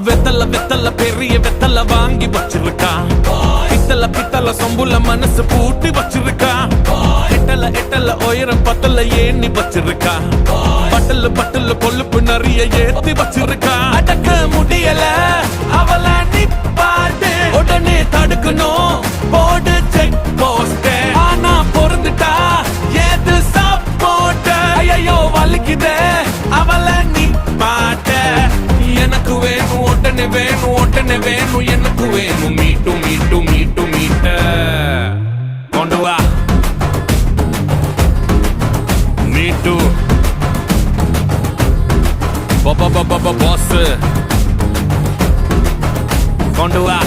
வெத்தல வெத்தல பெரிய வெத்தல வாங்கி வச்சிருக்கா. பித்தல பித்தல சொம்புல மனசு பூட்டி வச்சிருக்கா. எட்டல எட்டல உயரம் பத்தல ஏணி வச்சிருக்கா. பட்டல பட்டல கொழுப்பு நிறைய ஏத்தி வச்சிருக்கா. அடக்க முடியல அவள நிப்பாட்டு, உடனே தடுக்கணும் போடு செக் போஸ்ட். ஆனா பொருந்துட்டா ஏது சப்போர்ட். ஐயோ வலிக்குதே அவள நிப்பாட்ட. எனக்கு வேணும் உடனே வேணும் உடனே வேணும் எனக்கு வேணும் மீட்டு மீட்டு மீட்டு மீட்ட கொண்டு வா மீட்டு பாஸ் கொண்டு வா.